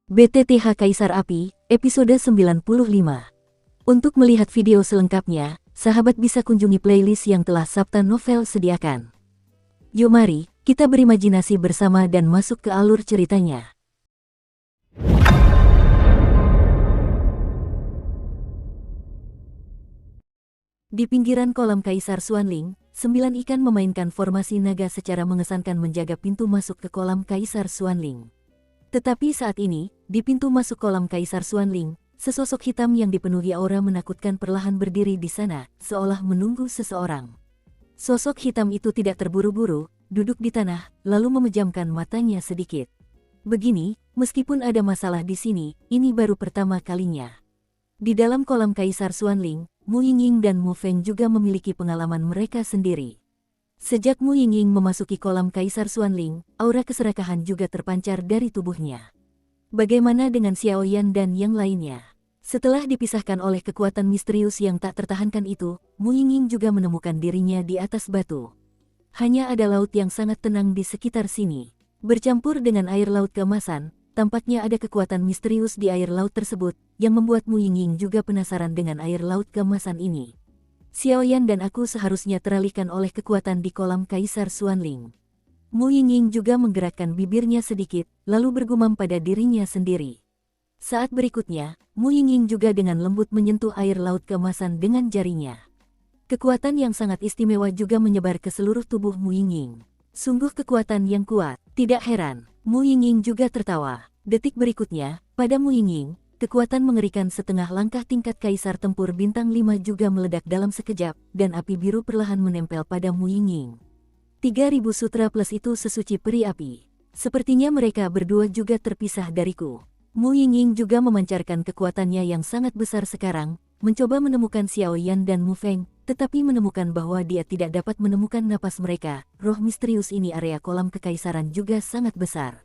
BTTH Kaisar Api, episode 95. Untuk melihat video selengkapnya, sahabat bisa kunjungi playlist yang telah Sabta Novel sediakan. Yuk mari, kita berimajinasi bersama dan masuk ke alur ceritanya. Di pinggiran kolam Kaisar Xuanling, 9 ikan memainkan formasi naga secara mengesankan menjaga pintu masuk ke kolam Kaisar Xuanling. Tetapi saat ini, di pintu masuk kolam Kaisar Xuanling, sesosok hitam yang dipenuhi aura menakutkan perlahan berdiri di sana, seolah menunggu seseorang. Sosok hitam itu tidak terburu-buru, duduk di tanah, lalu memejamkan matanya sedikit. Begini, meskipun ada masalah di sini, ini baru pertama kalinya. Di dalam kolam Kaisar Xuanling, Mu Yingying dan Mu Feng juga memiliki pengalaman mereka sendiri. Sejak Mu Yingying memasuki kolam Kaisar Xuanling, aura keserakahan juga terpancar dari tubuhnya. Bagaimana dengan Xiao Yan dan yang lainnya? Setelah dipisahkan oleh kekuatan misterius yang tak tertahankan itu, Mu Yingying juga menemukan dirinya di atas batu. Hanya ada laut yang sangat tenang di sekitar sini. Bercampur dengan air laut keemasan, tampaknya ada kekuatan misterius di air laut tersebut, yang membuat Mu Yingying juga penasaran dengan air laut keemasan ini. Xiao Yan dan aku seharusnya teralihkan oleh kekuatan di kolam Kaisar Xuanling. Mu Yingying juga menggerakkan bibirnya sedikit, lalu bergumam pada dirinya sendiri. Saat berikutnya, Mu Yingying juga dengan lembut menyentuh air laut keemasan dengan jarinya. Kekuatan yang sangat istimewa juga menyebar ke seluruh tubuh Mu Yingying. Sungguh kekuatan yang kuat, tidak heran. Mu Yingying juga tertawa. Detik berikutnya, pada Mu Yingying, kekuatan mengerikan setengah langkah tingkat Kaisar Tempur Bintang 5 juga meledak dalam sekejap, dan api biru perlahan menempel pada Mu Yingying. 3000 sutra plus itu sesuci peri api. Sepertinya mereka berdua juga terpisah dariku. Mu Yingying juga memancarkan kekuatannya yang sangat besar sekarang, mencoba menemukan Xiao Yan dan Mu Feng, tetapi menemukan bahwa dia tidak dapat menemukan napas mereka. Roh misterius ini area kolam kekaisaran juga sangat besar.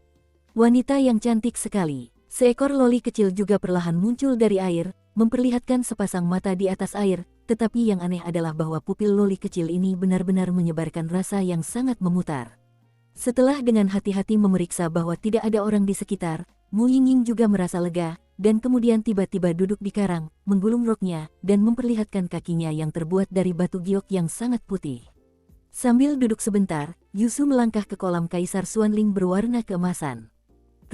Wanita yang cantik sekali. Seekor loli kecil juga perlahan muncul dari air, memperlihatkan sepasang mata di atas air, tetapi yang aneh adalah bahwa pupil loli kecil ini benar-benar menyebarkan rasa yang sangat memutar. Setelah dengan hati-hati memeriksa bahwa tidak ada orang di sekitar, Mu Yingying juga merasa lega, dan kemudian tiba-tiba duduk di karang, menggulung roknya, dan memperlihatkan kakinya yang terbuat dari batu giok yang sangat putih. Sambil duduk sebentar, Yusu melangkah ke kolam Kaisar Xuanling berwarna keemasan.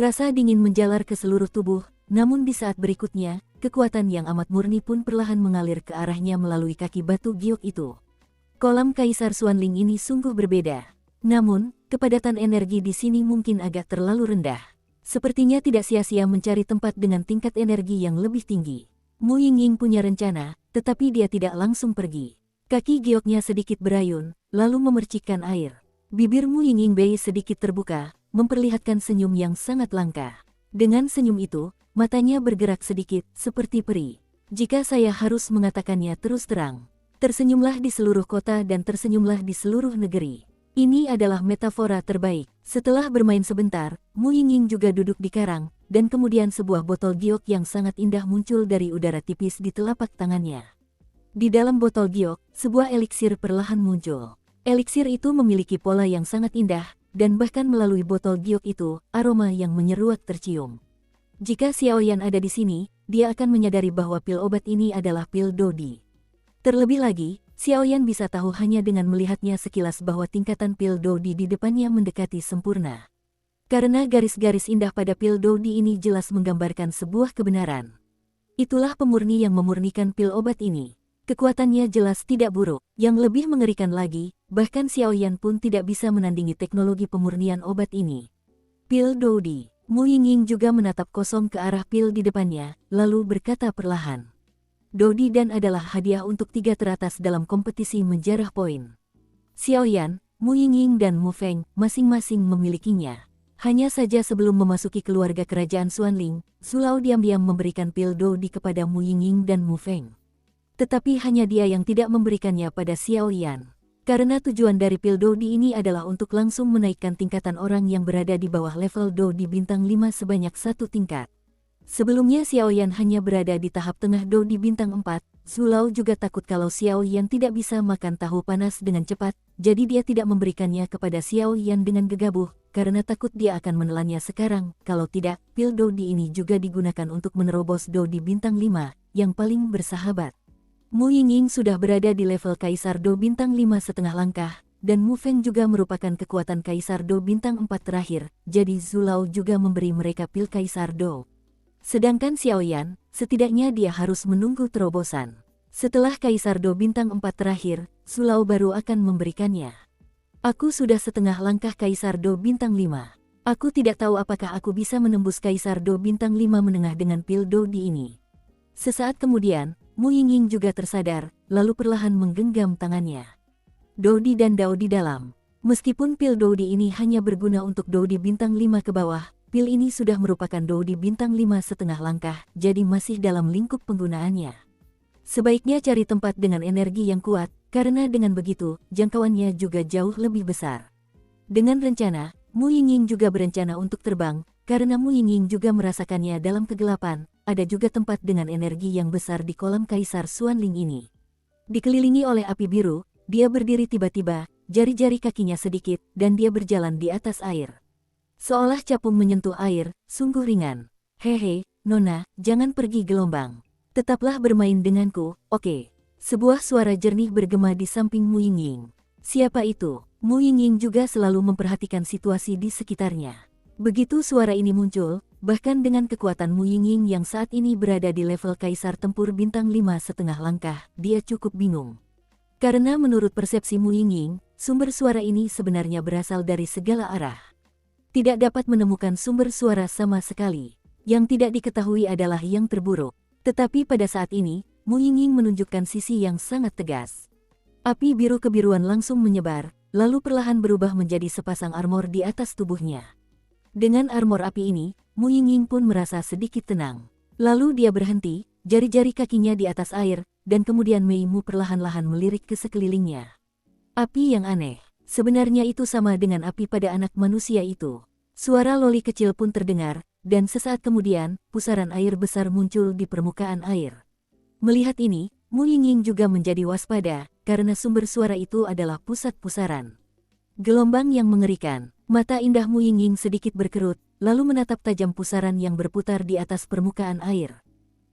Rasa dingin menjalar ke seluruh tubuh, namun di saat berikutnya, kekuatan yang amat murni pun perlahan mengalir ke arahnya melalui kaki batu giok itu. Kolam Kaisar Xuanling ini sungguh berbeda. Namun, kepadatan energi di sini mungkin agak terlalu rendah. Sepertinya tidak sia-sia mencari tempat dengan tingkat energi yang lebih tinggi. Mu Yingying punya rencana, tetapi dia tidak langsung pergi. Kaki gioknya sedikit berayun, lalu memercikkan air. Bibir Mu Yingying Bei sedikit terbuka, memperlihatkan senyum yang sangat langka. Dengan senyum itu, matanya bergerak sedikit, seperti peri. Jika saya harus mengatakannya terus terang, tersenyumlah di seluruh kota dan tersenyumlah di seluruh negeri. Ini adalah metafora terbaik. Setelah bermain sebentar, Mu Yingying juga duduk di karang, dan kemudian sebuah botol giok yang sangat indah muncul dari udara tipis di telapak tangannya. Di dalam botol giok, sebuah eliksir perlahan muncul. Eliksir itu memiliki pola yang sangat indah, dan bahkan melalui botol giok itu, aroma yang menyeruak tercium. Jika Xiao Yan ada di sini, dia akan menyadari bahwa pil obat ini adalah pil Dodi. Terlebih lagi, Xiao Yan bisa tahu hanya dengan melihatnya sekilas bahwa tingkatan pil Dodi di depannya mendekati sempurna. Karena garis-garis indah pada pil Dodi ini jelas menggambarkan sebuah kebenaran. Itulah pemurni yang memurnikan pil obat ini. Kekuatannya jelas tidak buruk. Yang lebih mengerikan lagi, bahkan Xiao Yan pun tidak bisa menandingi teknologi pemurnian obat ini. Pil Dodi. Mu Yingying juga menatap kosong ke arah pil di depannya, lalu berkata perlahan. Dodi dan adalah hadiah untuk 3 teratas dalam kompetisi menjarah poin. Xiao Yan, Mu Yingying dan Mu Feng masing-masing memilikinya. Hanya saja sebelum memasuki keluarga kerajaan Xuanling, Zulao diam-diam memberikan pil Dodi kepada Mu Yingying dan Mu Feng. Tetapi hanya dia yang tidak memberikannya pada Xiao Yan. Karena tujuan dari pil Dodi ini adalah untuk langsung menaikkan tingkatan orang yang berada di bawah level Dodi bintang 5 sebanyak 1 tingkat. Sebelumnya Xiao Yan hanya berada di tahap tengah Dodi bintang 4, Zulao juga takut kalau Xiao Yan tidak bisa makan tahu panas dengan cepat, jadi dia tidak memberikannya kepada Xiao Yan dengan gegabah, karena takut dia akan menelannya sekarang. Kalau tidak, pil Dodi ini juga digunakan untuk menerobos Dodi bintang 5, yang paling bersahabat. Mu Yingying sudah berada di level Kaisar Do bintang 5 setengah langkah, dan Mu Feng juga merupakan kekuatan Kaisar Do bintang 4 terakhir, jadi Zulao juga memberi mereka pil Kaisar Do. Sedangkan Xiao Yan, setidaknya dia harus menunggu terobosan. Setelah Kaisar Do bintang 4 terakhir, Zulao baru akan memberikannya. Aku sudah setengah langkah Kaisar Do bintang 5. Aku tidak tahu apakah aku bisa menembus Kaisar Do bintang 5 menengah dengan pil Dodi ini. Sesaat kemudian, Mu Yingying juga tersadar, lalu perlahan menggenggam tangannya. Dodi dan Dao di dalam. Meskipun pil Dodi ini hanya berguna untuk Dodi bintang 5 ke bawah, pil ini sudah merupakan Dodi bintang 5 setengah langkah, jadi masih dalam lingkup penggunaannya. Sebaiknya cari tempat dengan energi yang kuat, karena dengan begitu, jangkauannya juga jauh lebih besar. Dengan rencana, Mu Yingying juga berencana untuk terbang, karena Mu Yingying juga merasakannya dalam kegelapan, ada juga tempat dengan energi yang besar di kolam Kaisar Xuanling ini. Dikelilingi oleh api biru, dia berdiri tiba-tiba, jari-jari kakinya sedikit, dan dia berjalan di atas air. Seolah capung menyentuh air, sungguh ringan. Hehe, Nona, jangan pergi gelombang. Tetaplah bermain denganku, oke. Sebuah suara jernih bergema di samping Mu Yingying. Siapa itu? Mu Yingying juga selalu memperhatikan situasi di sekitarnya. Begitu suara ini muncul, bahkan dengan kekuatan Mu Yingying yang saat ini berada di level Kaisar Tempur bintang 5 setengah langkah, dia cukup bingung. Karena menurut persepsi Mu Yingying, sumber suara ini sebenarnya berasal dari segala arah. Tidak dapat menemukan sumber suara sama sekali. Yang tidak diketahui adalah yang terburuk. Tetapi pada saat ini, Mu Yingying menunjukkan sisi yang sangat tegas. Api biru kebiruan langsung menyebar, lalu perlahan berubah menjadi sepasang armor di atas tubuhnya. Dengan armor api ini, Mu Yingying pun merasa sedikit tenang. Lalu dia berhenti, jari-jari kakinya di atas air, dan kemudian Mei Mu perlahan-lahan melirik ke sekelilingnya. Api yang aneh. Sebenarnya itu sama dengan api pada anak manusia itu. Suara loli kecil pun terdengar, dan sesaat kemudian, pusaran air besar muncul di permukaan air. Melihat ini, Mu Yingying juga menjadi waspada, karena sumber suara itu adalah pusat pusaran. Gelombang yang mengerikan, mata indah Mu Yingying sedikit berkerut, lalu menatap tajam pusaran yang berputar di atas permukaan air.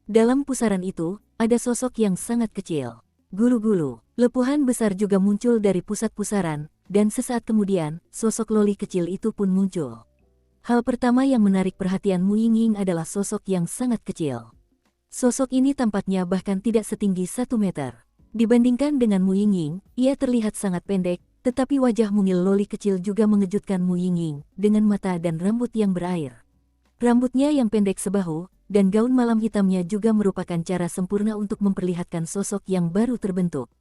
Dalam pusaran itu, ada sosok yang sangat kecil. Gulu-gulu, lepuhan besar juga muncul dari pusat pusaran, dan sesaat kemudian, sosok loli kecil itu pun muncul. Hal pertama yang menarik perhatian Mu Yingying adalah sosok yang sangat kecil. Sosok ini tampaknya bahkan tidak setinggi 1 meter. Dibandingkan dengan Mu Yingying, ia terlihat sangat pendek, tetapi wajah mungil loli kecil juga mengejutkan Mu Yingying, dengan mata dan rambut yang berair. Rambutnya yang pendek sebahu, dan gaun malam hitamnya juga merupakan cara sempurna untuk memperlihatkan sosok yang baru terbentuk.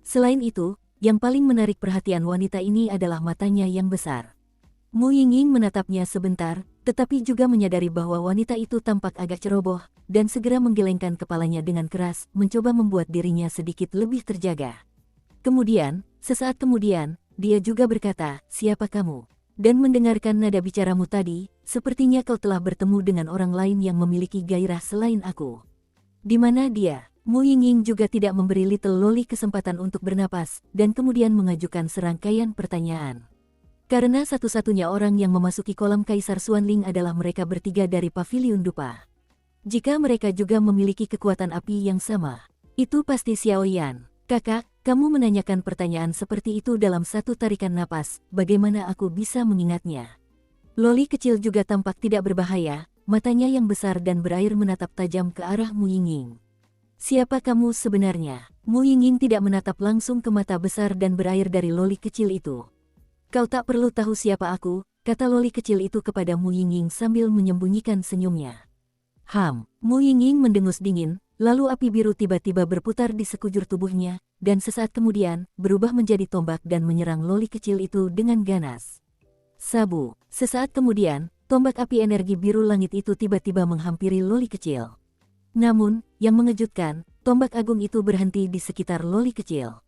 Selain itu, yang paling menarik perhatian wanita ini adalah matanya yang besar. Mu Yingying menatapnya sebentar, tetapi juga menyadari bahwa wanita itu tampak agak ceroboh, dan segera menggelengkan kepalanya dengan keras, mencoba membuat dirinya sedikit lebih terjaga. Kemudian, sesaat kemudian, dia juga berkata, "Siapa kamu?" Dan mendengarkan nada bicaramu tadi, sepertinya kau telah bertemu dengan orang lain yang memiliki gairah selain aku. Di mana dia? Mu Yingying juga tidak memberi Little Loli kesempatan untuk bernapas, dan kemudian mengajukan serangkaian pertanyaan. Karena satu-satunya orang yang memasuki kolam Kaisar Xuanling adalah mereka bertiga dari Paviliun Dupa. Jika mereka juga memiliki kekuatan api yang sama, itu pasti Xiao Yan. Kakak, kamu menanyakan pertanyaan seperti itu dalam satu tarikan napas, bagaimana aku bisa mengingatnya? Loli kecil juga tampak tidak berbahaya, matanya yang besar dan berair menatap tajam ke arah Mu Yingying. Siapa kamu sebenarnya? Mu Yingying tidak menatap langsung ke mata besar dan berair dari loli kecil itu. Kau tak perlu tahu siapa aku, kata loli kecil itu kepada Mu Yingying sambil menyembunyikan senyumnya. Mu Yingying mendengus dingin, lalu api biru tiba-tiba berputar di sekujur tubuhnya, dan sesaat kemudian, berubah menjadi tombak dan menyerang loli kecil itu dengan ganas. Sabu, sesaat kemudian, tombak api energi biru langit itu tiba-tiba menghampiri loli kecil. Namun, yang mengejutkan, tombak agung itu berhenti di sekitar loli kecil.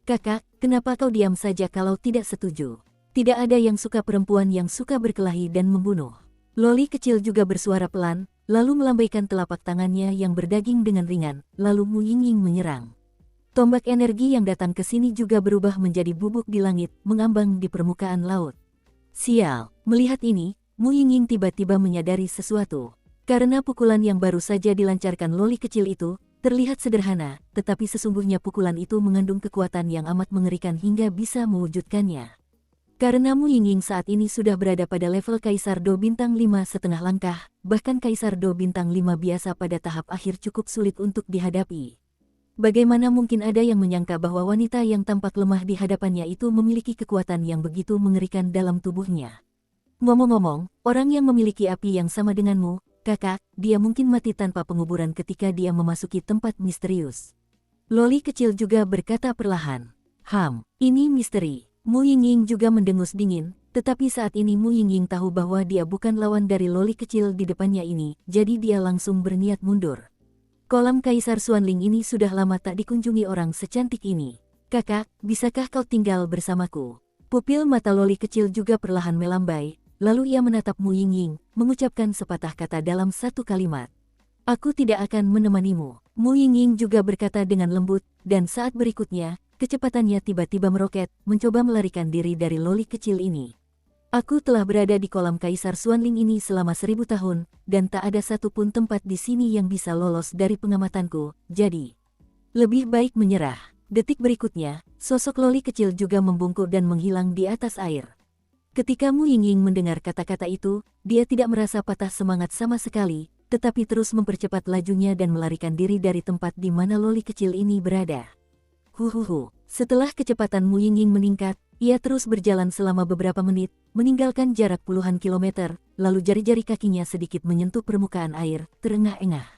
Kakak, kenapa kau diam saja kalau tidak setuju? Tidak ada yang suka perempuan yang suka berkelahi dan membunuh. Loli kecil juga bersuara pelan, lalu melambaikan telapak tangannya yang berdaging dengan ringan, lalu Mu Yingying menyerang. Tombak energi yang datang ke sini juga berubah menjadi bubuk di langit, mengambang di permukaan laut. Sial, melihat ini, Mu Yingying tiba-tiba menyadari sesuatu. Karena pukulan yang baru saja dilancarkan loli kecil itu, terlihat sederhana, tetapi sesungguhnya pukulan itu mengandung kekuatan yang amat mengerikan hingga bisa mewujudkannya. Karena Mu Yingying saat ini sudah berada pada level Kaisar Do Bintang 5,5 langkah, bahkan Kaisar Do Bintang 5 biasa pada tahap akhir cukup sulit untuk dihadapi. Bagaimana mungkin ada yang menyangka bahwa wanita yang tampak lemah di hadapannya itu memiliki kekuatan yang begitu mengerikan dalam tubuhnya? Ngomong-ngomong, orang yang memiliki api yang sama denganmu, kakak, dia mungkin mati tanpa penguburan ketika dia memasuki tempat misterius. Loli kecil juga berkata perlahan. Ini misteri. Mu Yingying juga mendengus dingin, tetapi saat ini Mu Yingying tahu bahwa dia bukan lawan dari loli kecil di depannya ini, jadi dia langsung berniat mundur. Kolam Kaisar Xuanling ini sudah lama tak dikunjungi orang secantik ini. Kakak, bisakah kau tinggal bersamaku? Pupil mata loli kecil juga perlahan melambai. Lalu ia menatap Mu Yingying, mengucapkan sepatah kata dalam satu kalimat. Aku tidak akan menemanimu. Mu Yingying juga berkata dengan lembut, dan saat berikutnya, kecepatannya tiba-tiba meroket, mencoba melarikan diri dari loli kecil ini. Aku telah berada di kolam Kaisar Xuanling ini selama 1000 tahun, dan tak ada satupun tempat di sini yang bisa lolos dari pengamatanku, jadi lebih baik menyerah. Detik berikutnya, sosok loli kecil juga membungkuk dan menghilang di atas air. Ketika Mu Yingying mendengar kata-kata itu, dia tidak merasa patah semangat sama sekali, tetapi terus mempercepat lajunya dan melarikan diri dari tempat di mana loli kecil ini berada. Setelah kecepatan Mu Yingying meningkat, ia terus berjalan selama beberapa menit, meninggalkan jarak puluhan kilometer, lalu jari-jari kakinya sedikit menyentuh permukaan air, terengah-engah.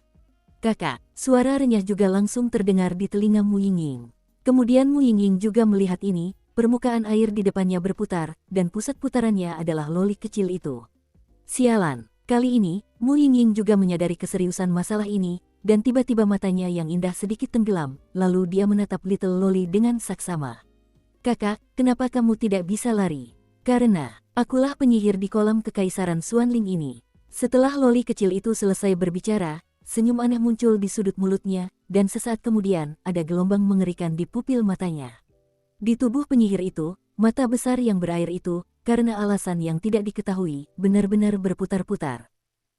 Kakak, suara renyah juga langsung terdengar di telinga Mu Yingying. Kemudian Mu Yingying juga melihat ini. Permukaan air di depannya berputar, dan pusat putarannya adalah loli kecil itu. Sialan, kali ini, Mu Yingying juga menyadari keseriusan masalah ini, dan tiba-tiba matanya yang indah sedikit tenggelam, lalu dia menatap Little Loli dengan saksama. Kakak, kenapa kamu tidak bisa lari? Karena, akulah penyihir di kolam kekaisaran Xuanling ini. Setelah loli kecil itu selesai berbicara, senyum aneh muncul di sudut mulutnya, dan sesaat kemudian, ada gelombang mengerikan di pupil matanya. Di tubuh penyihir itu, mata besar yang berair itu, karena alasan yang tidak diketahui, benar-benar berputar-putar.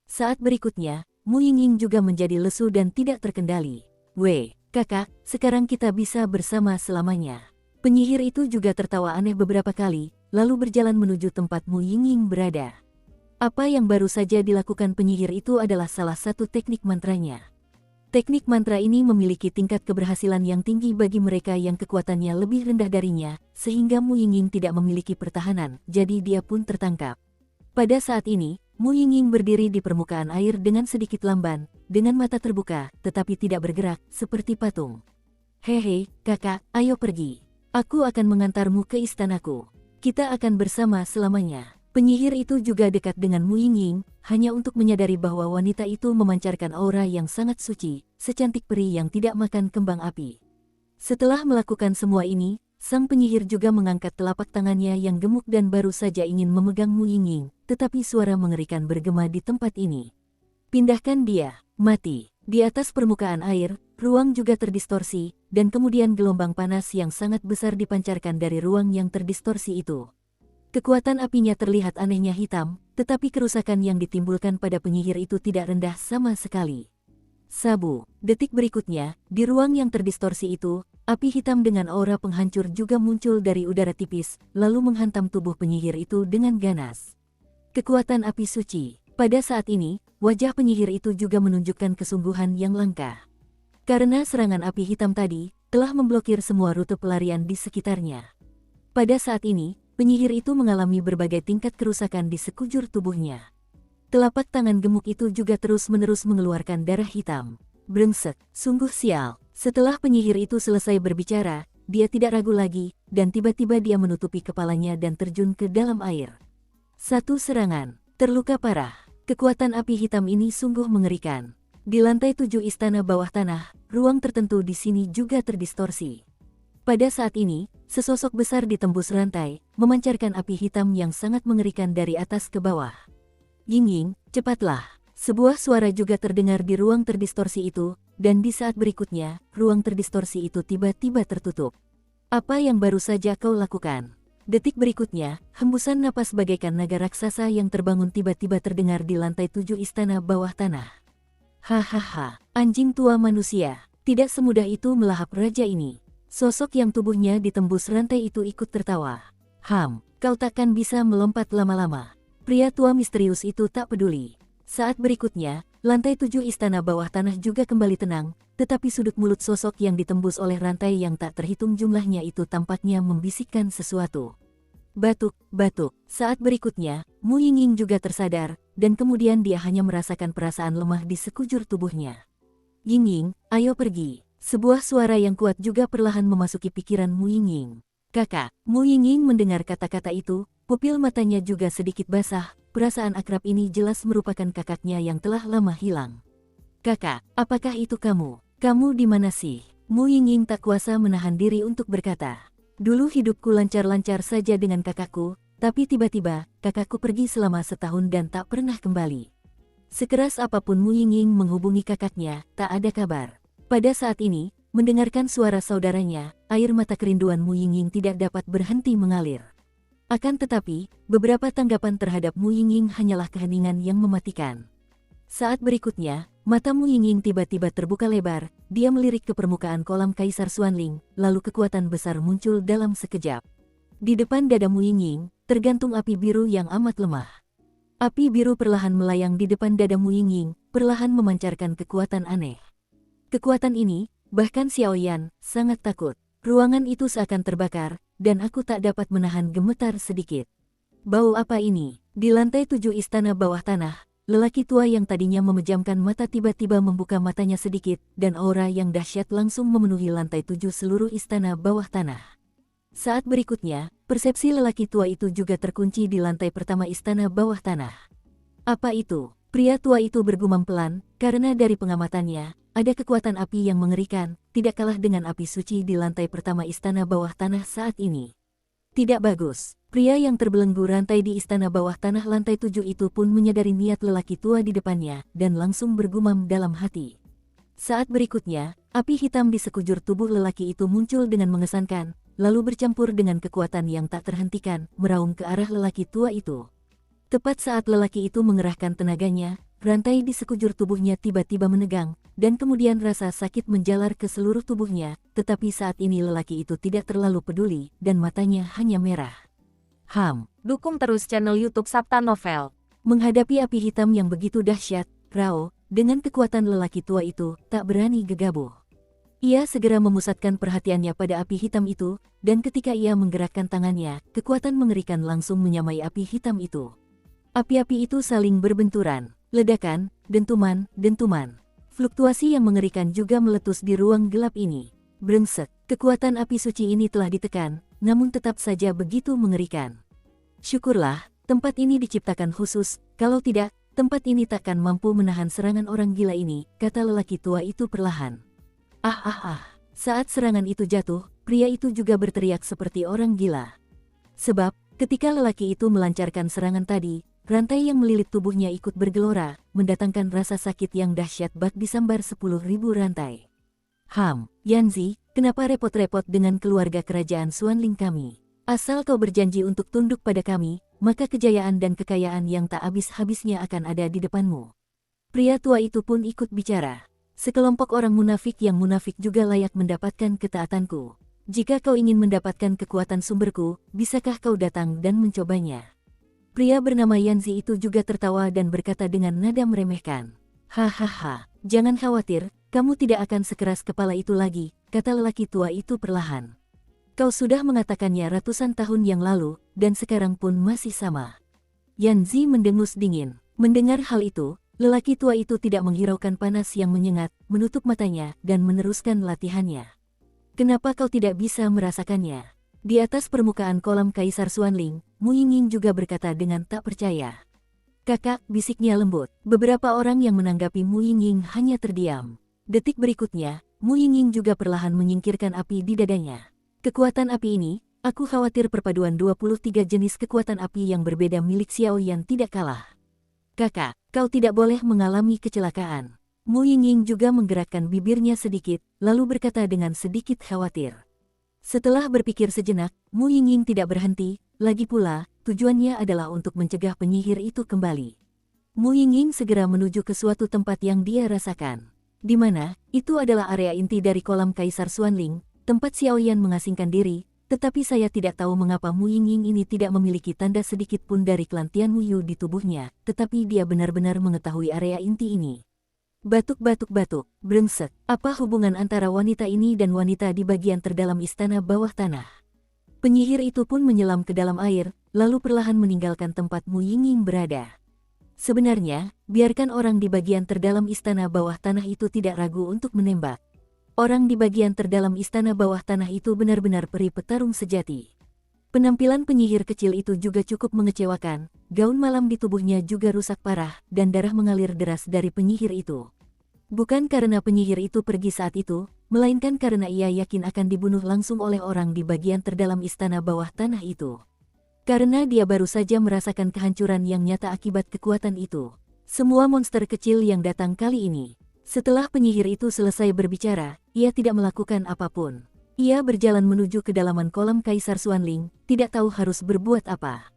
Saat berikutnya, Mu Yingying juga menjadi lesu dan tidak terkendali. Weh, kakak, sekarang kita bisa bersama selamanya. Penyihir itu juga tertawa aneh beberapa kali, lalu berjalan menuju tempat Mu Yingying berada. Apa yang baru saja dilakukan penyihir itu adalah salah satu teknik mantranya. Teknik mantra ini memiliki tingkat keberhasilan yang tinggi bagi mereka yang kekuatannya lebih rendah darinya, sehingga Mu Yingying tidak memiliki pertahanan, jadi dia pun tertangkap. Pada saat ini, Mu Yingying berdiri di permukaan air dengan sedikit lamban, dengan mata terbuka, tetapi tidak bergerak, seperti patung. Hehe, kakak, ayo pergi. Aku akan mengantarmu ke istanaku. Kita akan bersama selamanya. Penyihir itu juga dekat dengan Mu Yingying, hanya untuk menyadari bahwa wanita itu memancarkan aura yang sangat suci, secantik peri yang tidak makan kembang api. Setelah melakukan semua ini, sang penyihir juga mengangkat telapak tangannya yang gemuk dan baru saja ingin memegang Mu Yingying, tetapi suara mengerikan bergema di tempat ini. Pindahkan dia, mati. Di atas permukaan air, ruang juga terdistorsi, dan kemudian gelombang panas yang sangat besar dipancarkan dari ruang yang terdistorsi itu. Kekuatan apinya terlihat anehnya hitam, tetapi kerusakan yang ditimbulkan pada penyihir itu tidak rendah sama sekali. Sabu, detik berikutnya, di ruang yang terdistorsi itu, api hitam dengan aura penghancur juga muncul dari udara tipis, lalu menghantam tubuh penyihir itu dengan ganas. Kekuatan api suci. Pada saat ini, wajah penyihir itu juga menunjukkan kesungguhan yang langka. Karena serangan api hitam tadi, telah memblokir semua rute pelarian di sekitarnya. Pada saat ini, penyihir itu mengalami berbagai tingkat kerusakan di sekujur tubuhnya. Telapak tangan gemuk itu juga terus-menerus mengeluarkan darah hitam. Brengsek, sungguh sial. Setelah penyihir itu selesai berbicara, dia tidak ragu lagi, dan tiba-tiba dia menutupi kepalanya dan terjun ke dalam air. Satu serangan, terluka parah. Kekuatan api hitam ini sungguh mengerikan. Di lantai 7 istana bawah tanah, ruang tertentu di sini juga terdistorsi. Pada saat ini, sesosok besar ditembus rantai, memancarkan api hitam yang sangat mengerikan dari atas ke bawah. Yingying, cepatlah. Sebuah suara juga terdengar di ruang terdistorsi itu, dan di saat berikutnya, ruang terdistorsi itu tiba-tiba tertutup. Apa yang baru saja kau lakukan? Detik berikutnya, hembusan napas bagaikan naga raksasa yang terbangun tiba-tiba terdengar di lantai 7 istana bawah tanah. Hahaha, anjing tua manusia, tidak semudah itu melahap raja ini. Sosok yang tubuhnya ditembus rantai itu ikut tertawa. Kau takkan bisa melompat lama-lama. Pria tua misterius itu tak peduli. Saat berikutnya, lantai 7 istana bawah tanah juga kembali tenang, tetapi sudut mulut sosok yang ditembus oleh rantai yang tak terhitung jumlahnya itu tampaknya membisikkan sesuatu. Batuk, batuk. Saat berikutnya, Mu Yingying juga tersadar, dan kemudian dia hanya merasakan perasaan lemah di sekujur tubuhnya. Yingying, ayo pergi. Sebuah suara yang kuat juga perlahan memasuki pikiran Mu Yingying. Kakak, Mu Yingying mendengar kata-kata itu, pupil matanya juga sedikit basah, perasaan akrab ini jelas merupakan kakaknya yang telah lama hilang. Kakak, apakah itu kamu? Kamu di mana sih? Mu Yingying tak kuasa menahan diri untuk berkata. Dulu hidupku lancar-lancar saja dengan kakakku, tapi tiba-tiba, kakakku pergi selama setahun dan tak pernah kembali. Sekeras apapun Mu Yingying menghubungi kakaknya, tak ada kabar. Pada saat ini, mendengarkan suara saudaranya, air mata kerinduan Mu Yingying tidak dapat berhenti mengalir. Akan tetapi, beberapa tanggapan terhadap Mu Yingying hanyalah keheningan yang mematikan. Saat berikutnya, mata Mu Yingying tiba-tiba terbuka lebar, dia melirik ke permukaan kolam Kaisar Xuanling, lalu kekuatan besar muncul dalam sekejap. Di depan dada Mu Yingying, tergantung api biru yang amat lemah. Api biru perlahan melayang di depan dada Mu Yingying, perlahan memancarkan kekuatan aneh. Kekuatan ini, bahkan Xiao Yan, sangat takut. Ruangan itu seakan terbakar, dan aku tak dapat menahan gemetar sedikit. Bau apa ini? Di lantai 7 istana bawah tanah, lelaki tua yang tadinya memejamkan mata tiba-tiba membuka matanya sedikit, dan aura yang dahsyat langsung memenuhi lantai 7 seluruh istana bawah tanah. Saat berikutnya, persepsi lelaki tua itu juga terkunci di lantai pertama istana bawah tanah. Apa itu? Pria tua itu bergumam pelan, karena dari pengamatannya, ada kekuatan api yang mengerikan, tidak kalah dengan api suci di lantai pertama istana bawah tanah saat ini. Tidak bagus. Pria yang terbelenggu rantai di istana bawah tanah lantai 7 itu pun menyadari niat lelaki tua di depannya, dan langsung bergumam dalam hati. Saat berikutnya, api hitam di sekujur tubuh lelaki itu muncul dengan mengesankan, lalu bercampur dengan kekuatan yang tak terhentikan, meraung ke arah lelaki tua itu. Tepat saat lelaki itu mengerahkan tenaganya, rantai di sekujur tubuhnya tiba-tiba menegang, dan kemudian rasa sakit menjalar ke seluruh tubuhnya, tetapi saat ini lelaki itu tidak terlalu peduli, dan matanya hanya merah. Dukung terus channel YouTube Sabta Novel. Menghadapi api hitam yang begitu dahsyat, Rao, dengan kekuatan lelaki tua itu, tak berani gegabah. Ia segera memusatkan perhatiannya pada api hitam itu, dan ketika ia menggerakkan tangannya, kekuatan mengerikan langsung menyamai api hitam itu. Api-api itu saling berbenturan, ledakan, dentuman, dentuman. Fluktuasi yang mengerikan juga meletus di ruang gelap ini. Brengsek, kekuatan api suci ini telah ditekan, namun tetap saja begitu mengerikan. Syukurlah, tempat ini diciptakan khusus, kalau tidak, tempat ini takkan mampu menahan serangan orang gila ini, kata lelaki tua itu perlahan. Saat serangan itu jatuh, pria itu juga berteriak seperti orang gila. Sebab, ketika lelaki itu melancarkan serangan tadi, rantai yang melilit tubuhnya ikut bergelora, mendatangkan rasa sakit yang dahsyat bak disambar 10.000 rantai. Yanzi, kenapa repot-repot dengan keluarga kerajaan Xuanling kami? Asal kau berjanji untuk tunduk pada kami, maka kejayaan dan kekayaan yang tak habis-habisnya akan ada di depanmu. Pria tua itu pun ikut bicara. Sekelompok orang munafik yang munafik juga layak mendapatkan ketaatanku. Jika kau ingin mendapatkan kekuatan sumberku, bisakah kau datang dan mencobanya? Pria bernama Yanzi itu juga tertawa dan berkata dengan nada meremehkan. Hahaha, jangan khawatir, kamu tidak akan sekeras kepala itu lagi, kata lelaki tua itu perlahan. Kau sudah mengatakannya ratusan tahun yang lalu, dan sekarang pun masih sama. Yanzi mendengus dingin. Mendengar hal itu, lelaki tua itu tidak menghiraukan panas yang menyengat, menutup matanya, dan meneruskan latihannya. Kenapa kau tidak bisa merasakannya? Di atas permukaan kolam Kaisar Xuanling, Mu Yingying juga berkata dengan tak percaya. Kakak, bisiknya lembut. Beberapa orang yang menanggapi Mu Yingying hanya terdiam. Detik berikutnya, Mu Yingying juga perlahan menyingkirkan api di dadanya. Kekuatan api ini, aku khawatir perpaduan 23 jenis kekuatan api yang berbeda milik Xiao Yan tidak kalah. Kakak, kau tidak boleh mengalami kecelakaan. Mu Yingying juga menggerakkan bibirnya sedikit, lalu berkata dengan sedikit khawatir. Setelah berpikir sejenak, Mu Yingying tidak berhenti, lagi pula, tujuannya adalah untuk mencegah penyihir itu kembali. Mu Yingying segera menuju ke suatu tempat yang dia rasakan. Di mana, itu adalah area inti dari kolam Kaisar Xuanling, tempat Xiaoyan mengasingkan diri, tetapi saya tidak tahu mengapa Mu Yingying ini tidak memiliki tanda sedikit pun dari klan Tianmuyu di tubuhnya, tetapi dia benar-benar mengetahui area inti ini. Batuk-batuk-batuk, brengsek, apa hubungan antara wanita ini dan wanita di bagian terdalam istana bawah tanah? Penyihir itu pun menyelam ke dalam air, lalu perlahan meninggalkan tempat Mu Yingying berada. Sebenarnya, biarkan orang di bagian terdalam istana bawah tanah itu tidak ragu untuk menembak. Orang di bagian terdalam istana bawah tanah itu benar-benar peri petarung sejati. Penampilan penyihir kecil itu juga cukup mengecewakan, gaun malam di tubuhnya juga rusak parah, dan darah mengalir deras dari penyihir itu. Bukan karena penyihir itu pergi saat itu, melainkan karena ia yakin akan dibunuh langsung oleh orang di bagian terdalam istana bawah tanah itu. Karena dia baru saja merasakan kehancuran yang nyata akibat kekuatan itu. Semua monster kecil yang datang kali ini. Setelah penyihir itu selesai berbicara, ia tidak melakukan apapun. Ia berjalan menuju kedalaman kolam Kaisar Xuanling, tidak tahu harus berbuat apa.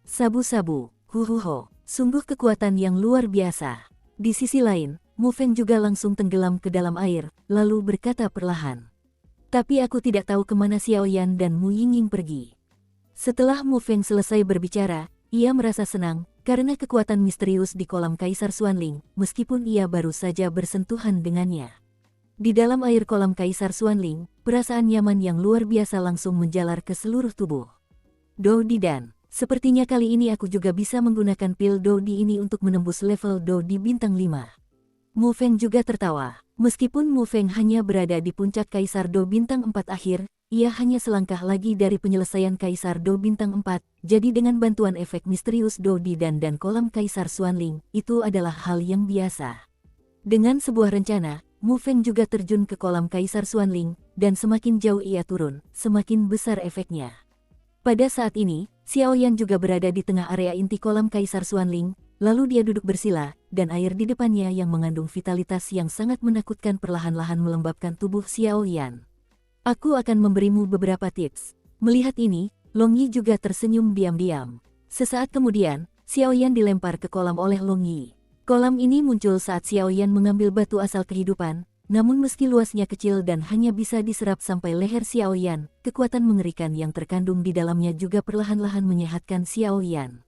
Sabu-sabu, huhuho, sungguh kekuatan yang luar biasa. Di sisi lain, Mu Feng juga langsung tenggelam ke dalam air, lalu berkata perlahan. Tapi aku tidak tahu kemana Xiaoyan dan Mu Yingying pergi. Setelah Mu Feng selesai berbicara, ia merasa senang, karena kekuatan misterius di kolam Kaisar Xuanling, meskipun ia baru saja bersentuhan dengannya. Di dalam air kolam Kaisar Xuanling, perasaan nyaman yang luar biasa langsung menjalar ke seluruh tubuh. Dodi dan, sepertinya kali ini aku juga bisa menggunakan pil Dodi ini untuk menembus level Dodi bintang 5. Mu Feng juga tertawa. Meskipun Mu Feng hanya berada di puncak Kaisar Do bintang 4 akhir, ia hanya selangkah lagi dari penyelesaian Kaisar Do bintang 4, jadi dengan bantuan efek misterius Dodi dan kolam Kaisar Xuanling, itu adalah hal yang biasa. Dengan sebuah rencana, Mu Feng juga terjun ke kolam Kaisar Xuanling, dan semakin jauh ia turun, semakin besar efeknya. Pada saat ini, Xiaoyan juga berada di tengah area inti kolam Kaisar Xuanling, lalu dia duduk bersila, dan air di depannya yang mengandung vitalitas yang sangat menakutkan perlahan-lahan melembabkan tubuh Xiaoyan. Aku akan memberimu beberapa tips. Melihat ini, Long Yi juga tersenyum diam-diam. Sesaat kemudian, Xiaoyan dilempar ke kolam oleh Long Yi. Kolam ini muncul saat Xiaoyan mengambil batu asal kehidupan, namun meski luasnya kecil dan hanya bisa diserap sampai leher Xiaoyan, kekuatan mengerikan yang terkandung di dalamnya juga perlahan-lahan menyehatkan Xiaoyan.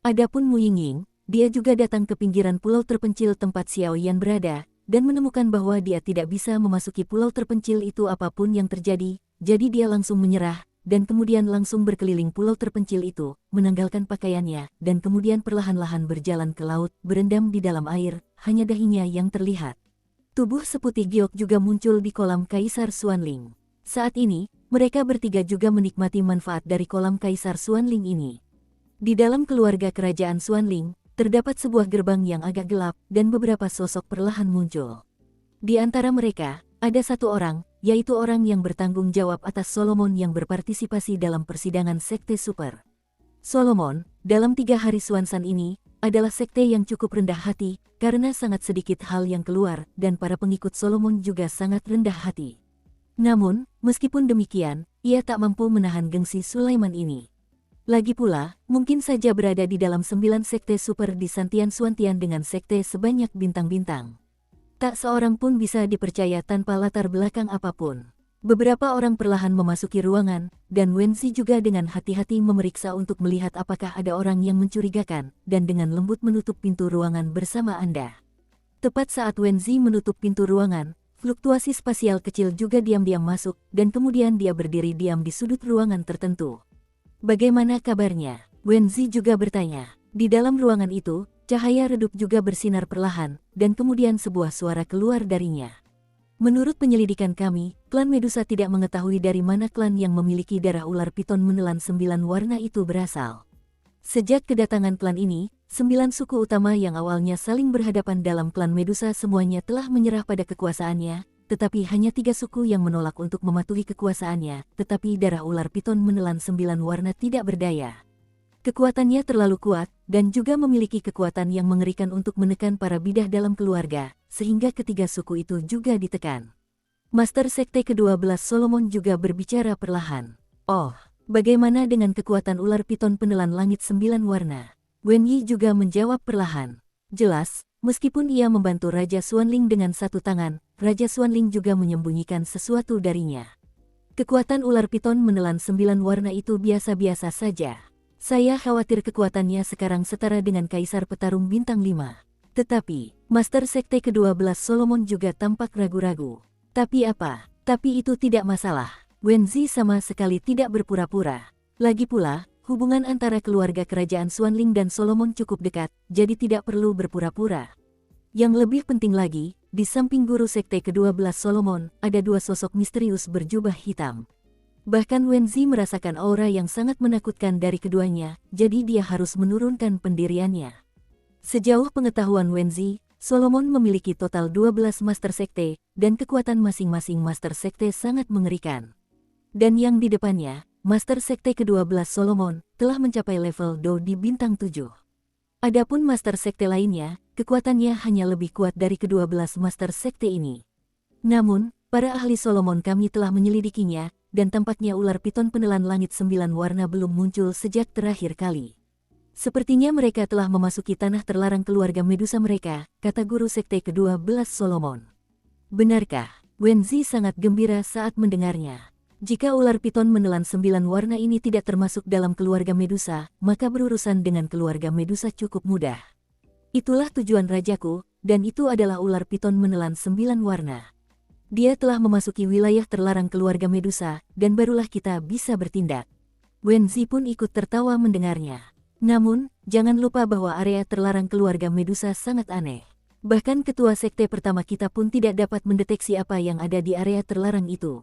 Adapun Mu Yingying, dia juga datang ke pinggiran pulau terpencil tempat Xiaoyan berada, dan menemukan bahwa dia tidak bisa memasuki pulau terpencil itu apapun yang terjadi, jadi dia langsung menyerah, dan kemudian langsung berkeliling pulau terpencil itu, menanggalkan pakaiannya, dan kemudian perlahan-lahan berjalan ke laut, berendam di dalam air, hanya dahinya yang terlihat. Tubuh seputih giok juga muncul di kolam Kaisar Xuanling. Saat ini, mereka bertiga juga menikmati manfaat dari kolam Kaisar Xuanling ini. Di dalam keluarga kerajaan Xuanling, terdapat sebuah gerbang yang agak gelap, dan beberapa sosok perlahan muncul. Di antara mereka, ada satu orang, yaitu orang yang bertanggung jawab atas Solomon yang berpartisipasi dalam persidangan Sekte Super. Solomon, dalam 3 hari Xuanzan ini, adalah sekte yang cukup rendah hati, karena sangat sedikit hal yang keluar, dan para pengikut Solomon juga sangat rendah hati. Namun, meskipun demikian, ia tak mampu menahan gengsi Sulaiman ini. Lagi pula, mungkin saja berada di dalam 9 sekte super di Santian Xuantian dengan sekte sebanyak bintang-bintang. Tak seorang pun bisa dipercaya tanpa latar belakang apapun. Beberapa orang perlahan memasuki ruangan, dan Wenzi juga dengan hati-hati memeriksa untuk melihat apakah ada orang yang mencurigakan, dan dengan lembut menutup pintu ruangan bersama Anda. Tepat saat Wenzi menutup pintu ruangan, fluktuasi spasial kecil juga diam-diam masuk, dan kemudian dia berdiri diam di sudut ruangan tertentu. Bagaimana kabarnya? Wenzi juga bertanya. Di dalam ruangan itu, cahaya redup juga bersinar perlahan, dan kemudian sebuah suara keluar darinya. Menurut penyelidikan kami, klan Medusa tidak mengetahui dari mana klan yang memiliki darah ular piton menelan 9 warna itu berasal. Sejak kedatangan klan ini, 9 suku utama yang awalnya saling berhadapan dalam klan Medusa semuanya telah menyerah pada kekuasaannya, tetapi hanya 3 suku yang menolak untuk mematuhi kekuasaannya, tetapi darah ular piton menelan 9 warna tidak berdaya. Kekuatannya terlalu kuat, dan juga memiliki kekuatan yang mengerikan untuk menekan para bidah dalam keluarga, sehingga ketiga suku itu juga ditekan. Master Sekte ke-12 Solomon juga berbicara perlahan. Oh, bagaimana dengan kekuatan ular piton penelan langit 9 warna? Wen Yi juga menjawab perlahan. Jelas, meskipun ia membantu Raja Xuanling dengan satu tangan, Raja Xuanling juga menyembunyikan sesuatu darinya. Kekuatan ular piton menelan 9 warna itu biasa-biasa saja. Saya khawatir kekuatannya sekarang setara dengan Kaisar Petarung Bintang 5. Tetapi, Master Sekte ke-12 Solomon juga tampak ragu-ragu. Tapi apa? Tapi itu tidak masalah. Wen Zi sama sekali tidak berpura-pura. Lagi pula, hubungan antara keluarga kerajaan Xuanling dan Solomon cukup dekat, jadi tidak perlu berpura-pura. Yang lebih penting lagi, di samping guru Sekte ke-12 Solomon, ada dua sosok misterius berjubah hitam. Bahkan Wen Zi merasakan aura yang sangat menakutkan dari keduanya, jadi dia harus menurunkan pendiriannya. Sejauh pengetahuan Wen Zi, Solomon memiliki total 12 Master Sekte, dan kekuatan masing-masing Master Sekte sangat mengerikan. Dan yang di depannya, Master Sekte ke-12 Solomon, telah mencapai level Do di bintang 7. Adapun Master Sekte lainnya, kekuatannya hanya lebih kuat dari ke-12 Master Sekte ini. Namun, para ahli Solomon kami telah menyelidikinya, dan tampaknya ular piton penelan langit 9 warna belum muncul sejak terakhir kali. Sepertinya mereka telah memasuki tanah terlarang keluarga Medusa mereka, kata guru Sekte ke-12 Solomon. Benarkah? Wen Zi sangat gembira saat mendengarnya. Jika ular piton menelan 9 warna ini tidak termasuk dalam keluarga Medusa, maka berurusan dengan keluarga Medusa cukup mudah. Itulah tujuan rajaku, dan itu adalah ular piton menelan 9 warna. Dia telah memasuki wilayah terlarang keluarga Medusa, dan barulah kita bisa bertindak. Wen Zi pun ikut tertawa mendengarnya. Namun, jangan lupa bahwa area terlarang keluarga Medusa sangat aneh. Bahkan ketua sekte pertama kita pun tidak dapat mendeteksi apa yang ada di area terlarang itu.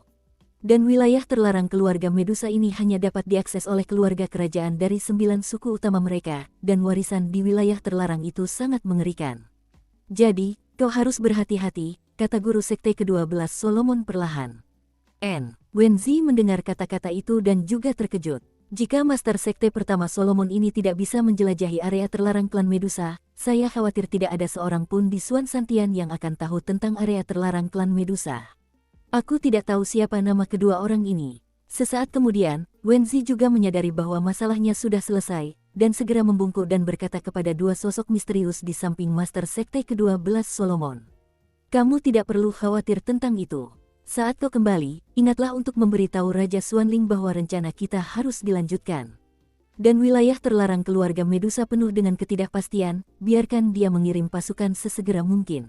Dan wilayah terlarang keluarga Medusa ini hanya dapat diakses oleh keluarga kerajaan dari 9 suku utama mereka, dan warisan di wilayah terlarang itu sangat mengerikan. Jadi, kau harus berhati-hati, kata guru sekte ke-12 Solomon perlahan. Wen Zi mendengar kata-kata itu dan juga terkejut. Jika Master Sekte pertama Solomon ini tidak bisa menjelajahi area terlarang klan Medusa, saya khawatir tidak ada seorang pun di Suan Santian yang akan tahu tentang area terlarang klan Medusa. Aku tidak tahu siapa nama kedua orang ini. Sesaat kemudian, Wen Zi juga menyadari bahwa masalahnya sudah selesai, dan segera membungkuk dan berkata kepada dua sosok misterius di samping Master Sekte ke-12 Solomon. Kamu tidak perlu khawatir tentang itu. Saat kau kembali, ingatlah untuk memberitahu Raja Xuanling bahwa rencana kita harus dilanjutkan. Dan wilayah terlarang keluarga Medusa penuh dengan ketidakpastian, biarkan dia mengirim pasukan sesegera mungkin.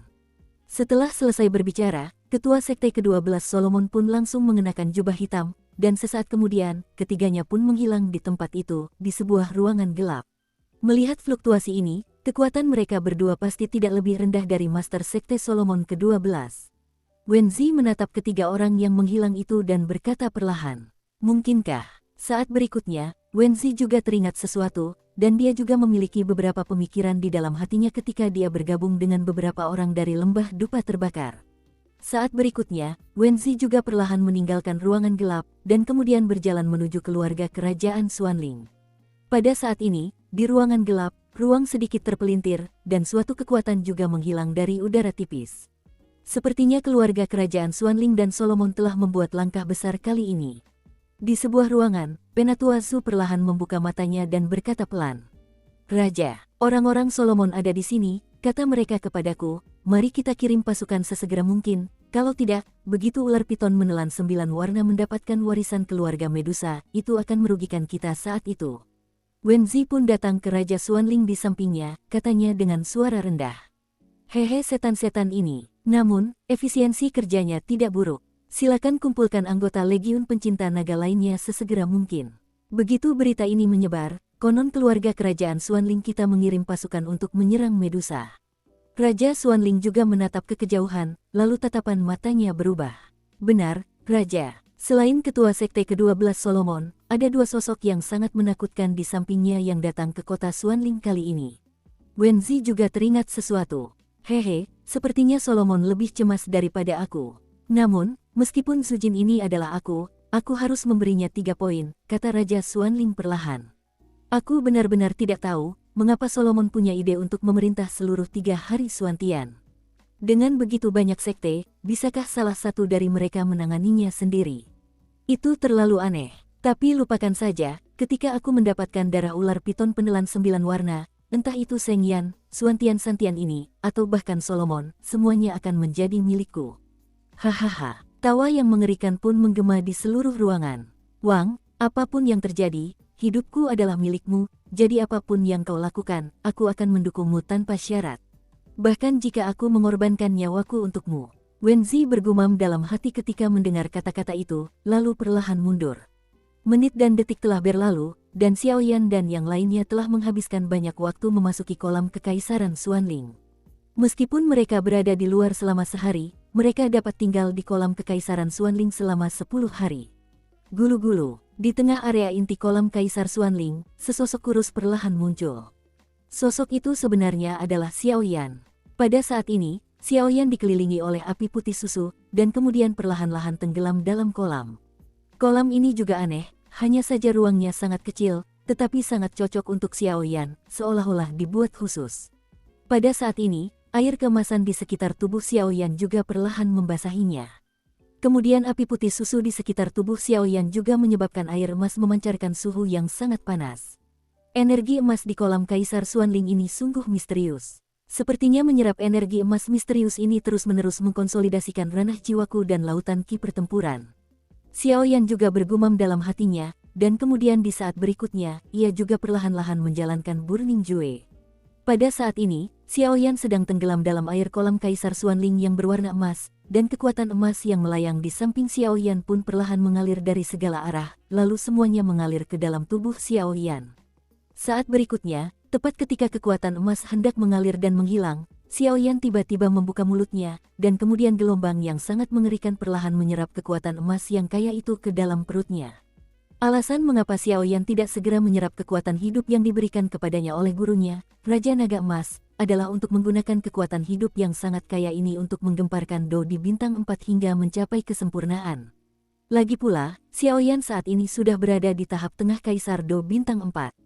Setelah selesai berbicara, Ketua Sekte ke-12 Solomon pun langsung mengenakan jubah hitam, dan sesaat kemudian, ketiganya pun menghilang di tempat itu, di sebuah ruangan gelap. Melihat fluktuasi ini, kekuatan mereka berdua pasti tidak lebih rendah dari Master Sekte Solomon ke-12. Wen Zi menatap ketiga orang yang menghilang itu dan berkata perlahan, mungkinkah? Saat berikutnya, Wen Zi juga teringat sesuatu, dan dia juga memiliki beberapa pemikiran di dalam hatinya ketika dia bergabung dengan beberapa orang dari lembah dupa terbakar. Saat berikutnya, Wen Zi juga perlahan meninggalkan ruangan gelap, dan kemudian berjalan menuju keluarga kerajaan Xuanling. Pada saat ini, di ruangan gelap, ruang sedikit terpelintir, dan suatu kekuatan juga menghilang dari udara tipis. Sepertinya keluarga kerajaan Xuanling dan Solomon telah membuat langkah besar kali ini. Di sebuah ruangan, Penatua Zhu perlahan membuka matanya dan berkata pelan. Raja, orang-orang Solomon ada di sini, kata mereka kepadaku, mari kita kirim pasukan sesegera mungkin, kalau tidak, begitu ular piton menelan 9 warna mendapatkan warisan keluarga Medusa, itu akan merugikan kita saat itu. Wen Zi pun datang ke Raja Xuanling di sampingnya, katanya dengan suara rendah. Hehe setan-setan ini. Namun, efisiensi kerjanya tidak buruk. Silakan kumpulkan anggota Legiun Pencinta Naga lainnya sesegera mungkin. Begitu berita ini menyebar, konon keluarga kerajaan Xuanling kita mengirim pasukan untuk menyerang Medusa. Raja Xuanling juga menatap ke kejauhan, lalu tatapan matanya berubah. Benar, Raja. Selain ketua sekte ke-12 Solomon, ada dua sosok yang sangat menakutkan di sampingnya yang datang ke kota Xuanling kali ini. Wen Zi juga teringat sesuatu. Hehe, sepertinya Solomon lebih cemas daripada aku. Namun, meskipun Zujin ini adalah aku harus memberinya 3 poin, kata Raja Xuanling perlahan. Aku benar-benar tidak tahu, mengapa Solomon punya ide untuk memerintah seluruh 3 hari Suantian. Dengan begitu banyak sekte, bisakah salah satu dari mereka menanganinya sendiri? Itu terlalu aneh. Tapi lupakan saja, ketika aku mendapatkan darah ular piton penelan 9 warna, entah itu Seng Yan, Suantian-Santian ini, atau bahkan Solomon, semuanya akan menjadi milikku. Hahaha, tawa yang mengerikan pun menggema di seluruh ruangan. Wang, apapun yang terjadi, hidupku adalah milikmu, jadi apapun yang kau lakukan, aku akan mendukungmu tanpa syarat. Bahkan jika aku mengorbankan nyawaku untukmu. Wenzi bergumam dalam hati ketika mendengar kata-kata itu, lalu perlahan mundur. Menit dan detik telah berlalu, dan Xiaoyan dan yang lainnya telah menghabiskan banyak waktu memasuki kolam Kekaisaran Xuanling. Meskipun mereka berada di luar selama sehari, mereka dapat tinggal di kolam Kekaisaran Xuanling selama 10 hari. Gulu-gulu, di tengah area inti kolam Kaisar Xuanling, sesosok kurus perlahan muncul. Sosok itu sebenarnya adalah Xiaoyan. Pada saat ini, Xiaoyan dikelilingi oleh api putih susu, dan kemudian perlahan-lahan tenggelam dalam kolam. Kolam ini juga aneh, hanya saja ruangnya sangat kecil, tetapi sangat cocok untuk Xiaoyan, seolah-olah dibuat khusus. Pada saat ini, air kemasan di sekitar tubuh Xiaoyan juga perlahan membasahinya. Kemudian api putih susu di sekitar tubuh Xiaoyan juga menyebabkan air emas memancarkan suhu yang sangat panas. Energi emas di kolam Kaisar Xuanling ini sungguh misterius. Sepertinya menyerap energi emas misterius ini terus-menerus mengkonsolidasikan ranah jiwaku dan lautan ki pertempuran. Xiaoyan juga bergumam dalam hatinya, dan kemudian di saat berikutnya, ia juga perlahan-lahan menjalankan Burning Jue. Pada saat ini, Xiaoyan sedang tenggelam dalam air kolam Kaisar Xuanling yang berwarna emas, dan kekuatan emas yang melayang di samping Xiaoyan pun perlahan mengalir dari segala arah, lalu semuanya mengalir ke dalam tubuh Xiaoyan. Saat berikutnya, tepat ketika kekuatan emas hendak mengalir dan menghilang, Xiaoyan tiba-tiba membuka mulutnya, dan kemudian gelombang yang sangat mengerikan perlahan menyerap kekuatan emas yang kaya itu ke dalam perutnya. Alasan mengapa Xiaoyan tidak segera menyerap kekuatan hidup yang diberikan kepadanya oleh gurunya, Raja Naga Emas, adalah untuk menggunakan kekuatan hidup yang sangat kaya ini untuk menggemparkan Do di bintang 4 hingga mencapai kesempurnaan. Lagi pula, Xiaoyan saat ini sudah berada di tahap tengah Kaisar Do bintang 4.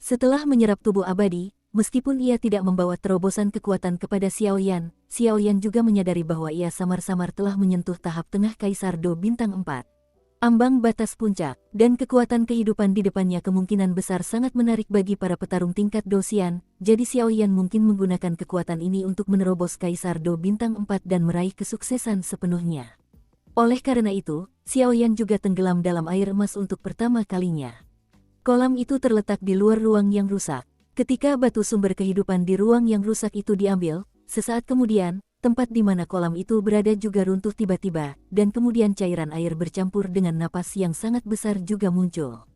Setelah menyerap tubuh abadi, meskipun ia tidak membawa terobosan kekuatan kepada Xiaoyan, Xiaoyan juga menyadari bahwa ia samar-samar telah menyentuh tahap tengah Kaisar Do bintang 4. Ambang batas puncak, dan kekuatan kehidupan di depannya kemungkinan besar sangat menarik bagi para petarung tingkat Dosian, jadi Xiaoyan mungkin menggunakan kekuatan ini untuk menerobos Kaisar Do bintang 4 dan meraih kesuksesan sepenuhnya. Oleh karena itu, Xiaoyan juga tenggelam dalam air emas untuk pertama kalinya. Kolam itu terletak di luar ruang yang rusak. Ketika batu sumber kehidupan di ruang yang rusak itu diambil, sesaat kemudian, tempat di mana kolam itu berada juga runtuh tiba-tiba, dan kemudian cairan air bercampur dengan napas yang sangat besar juga muncul.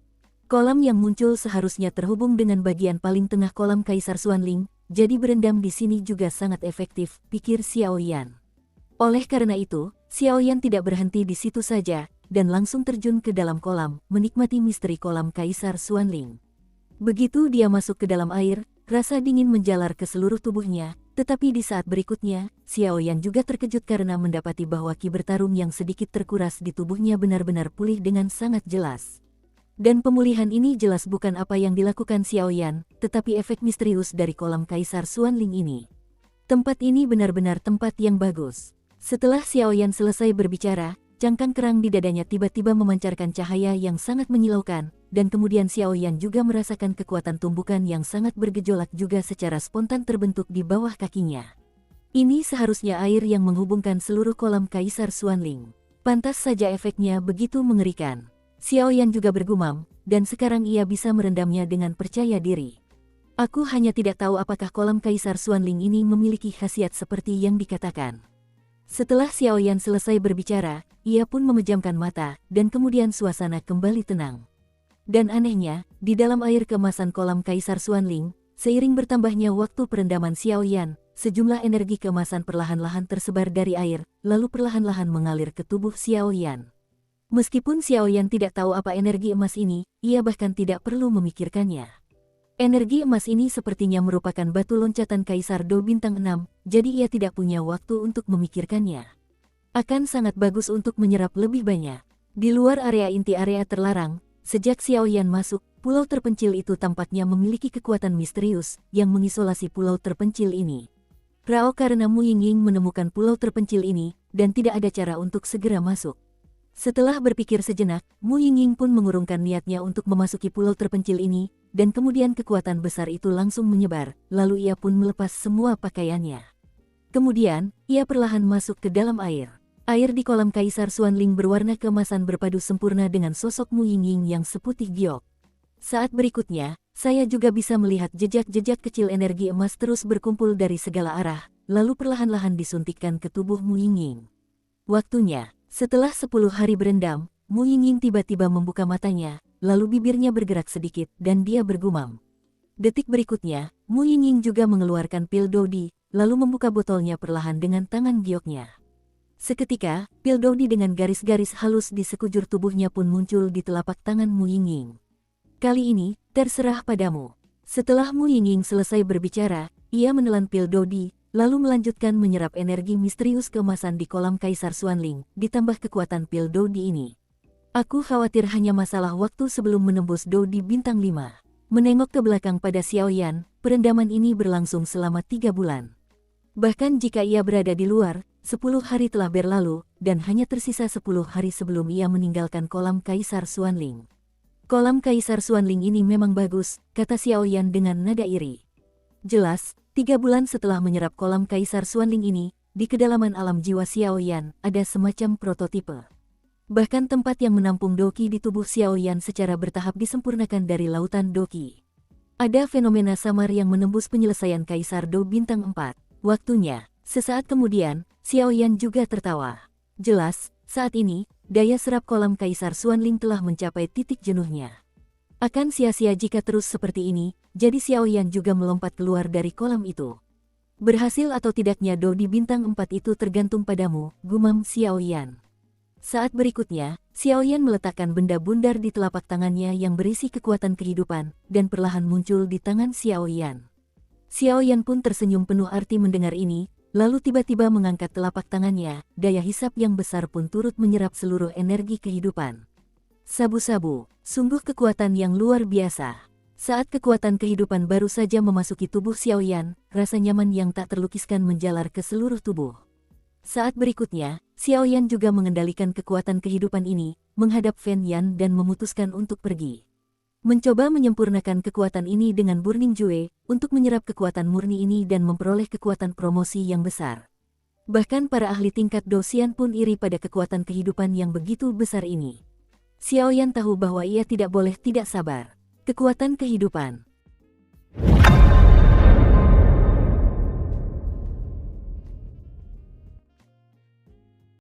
Kolam yang muncul seharusnya terhubung dengan bagian paling tengah kolam Kaisar Xuanling, jadi berendam di sini juga sangat efektif, pikir Xiaoyan. Oleh karena itu, Xiaoyan tidak berhenti di situ saja, dan langsung terjun ke dalam kolam, menikmati misteri kolam Kaisar Xuanling. Begitu dia masuk ke dalam air, rasa dingin menjalar ke seluruh tubuhnya, tetapi di saat berikutnya, Xiaoyan juga terkejut karena mendapati bahwa ki bertarung yang sedikit terkuras di tubuhnya benar-benar pulih dengan sangat jelas. Dan pemulihan ini jelas bukan apa yang dilakukan Xiaoyan, tetapi efek misterius dari kolam Kaisar Xuanling ini. Tempat ini benar-benar tempat yang bagus. Setelah Xiaoyan selesai berbicara, cangkang kerang di dadanya tiba-tiba memancarkan cahaya yang sangat menyilaukan, dan kemudian Xiaoyan juga merasakan kekuatan tumbukan yang sangat bergejolak juga secara spontan terbentuk di bawah kakinya. Ini seharusnya air yang menghubungkan seluruh kolam Kaisar Xuanling. Pantas saja efeknya begitu mengerikan. Xiaoyan juga bergumam, dan sekarang ia bisa merendamnya dengan percaya diri. Aku hanya tidak tahu apakah kolam Kaisar Xuanling ini memiliki khasiat seperti yang dikatakan. Setelah Xiaoyan selesai berbicara, ia pun memejamkan mata, dan kemudian suasana kembali tenang. Dan anehnya, di dalam air kemasan kolam Kaisar Xuanling, seiring bertambahnya waktu perendaman Xiaoyan, sejumlah energi kemasan perlahan-lahan tersebar dari air, lalu perlahan-lahan mengalir ke tubuh Xiaoyan. Meskipun Xiaoyan tidak tahu apa energi emas ini, ia bahkan tidak perlu memikirkannya. Energi emas ini sepertinya merupakan batu loncatan Kaisar Do bintang 6, jadi ia tidak punya waktu untuk memikirkannya. Akan sangat bagus untuk menyerap lebih banyak. Di luar area inti area terlarang, sejak Xiaoyan masuk, pulau terpencil itu tampaknya memiliki kekuatan misterius yang mengisolasi pulau terpencil ini. Rao karena Mu Yingying menemukan pulau terpencil ini dan tidak ada cara untuk segera masuk. Setelah berpikir sejenak, Mu Yingying pun mengurungkan niatnya untuk memasuki pulau terpencil ini, dan kemudian kekuatan besar itu langsung menyebar, lalu ia pun melepas semua pakaiannya. Kemudian, ia perlahan masuk ke dalam air. Air di kolam Kaisar Xuanling berwarna keemasan berpadu sempurna dengan sosok Mu Yingying yang seputih giok. Saat berikutnya, saya juga bisa melihat jejak-jejak kecil energi emas terus berkumpul dari segala arah, lalu perlahan-lahan disuntikkan ke tubuh Mu Yingying. Waktunya, setelah 10 hari berendam, Mu Yingying tiba-tiba membuka matanya, lalu bibirnya bergerak sedikit dan dia bergumam. Detik berikutnya, Mu Yingying juga mengeluarkan pil Dodi, lalu membuka botolnya perlahan dengan tangan gioknya. Seketika, pil Dodi dengan garis-garis halus di sekujur tubuhnya pun muncul di telapak tangan Mu Yingying. Kali ini, terserah padamu. Setelah Mu Yingying selesai berbicara, ia menelan pil Dodi, lalu melanjutkan menyerap energi misterius keemasan di kolam Kaisar Xuanling, ditambah kekuatan pil Dodi ini. Aku khawatir hanya masalah waktu sebelum menembus Dodi bintang 5. Menengok ke belakang pada Xiaoyan, perendaman ini berlangsung selama 3 bulan. Bahkan jika ia berada di luar, 10 hari telah berlalu, dan hanya tersisa 10 hari sebelum ia meninggalkan kolam Kaisar Xuanling. Kolam Kaisar Xuanling ini memang bagus, kata Xiaoyan dengan nada iri. Jelas, 3 bulan setelah menyerap kolam Kaisar Xuanling ini, di kedalaman alam jiwa Xiaoyan ada semacam prototipe. Bahkan tempat yang menampung Doqi di tubuh Xiaoyan secara bertahap disempurnakan dari lautan Doqi. Ada fenomena samar yang menembus penyelesaian Kaisar Do bintang 4. Waktunya, sesaat kemudian, Xiaoyan juga tertawa. Jelas, saat ini, daya serap kolam Kaisar Xuanling telah mencapai titik jenuhnya. Akan sia-sia jika terus seperti ini, jadi Xiaoyan juga melompat keluar dari kolam itu. Berhasil atau tidaknya Do di bintang 4 itu tergantung padamu, gumam Xiaoyan. Saat berikutnya, Xiaoyan meletakkan benda bundar di telapak tangannya yang berisi kekuatan kehidupan, dan perlahan muncul di tangan Xiaoyan. Xiaoyan pun tersenyum penuh arti mendengar ini, lalu tiba-tiba mengangkat telapak tangannya, daya hisap yang besar pun turut menyerap seluruh energi kehidupan. Sabu-sabu, sungguh kekuatan yang luar biasa. Saat kekuatan kehidupan baru saja memasuki tubuh Xiaoyan, rasa nyaman yang tak terlukiskan menjalar ke seluruh tubuh. Saat berikutnya, Xiaoyan juga mengendalikan kekuatan kehidupan ini, menghadap Fen Yan dan memutuskan untuk pergi. Mencoba menyempurnakan kekuatan ini dengan Burning Jue, untuk menyerap kekuatan murni ini dan memperoleh kekuatan promosi yang besar. Bahkan para ahli tingkat Dosian pun iri pada kekuatan kehidupan yang begitu besar ini. Xiaoyan tahu bahwa ia tidak boleh tidak sabar. Kekuatan kehidupan.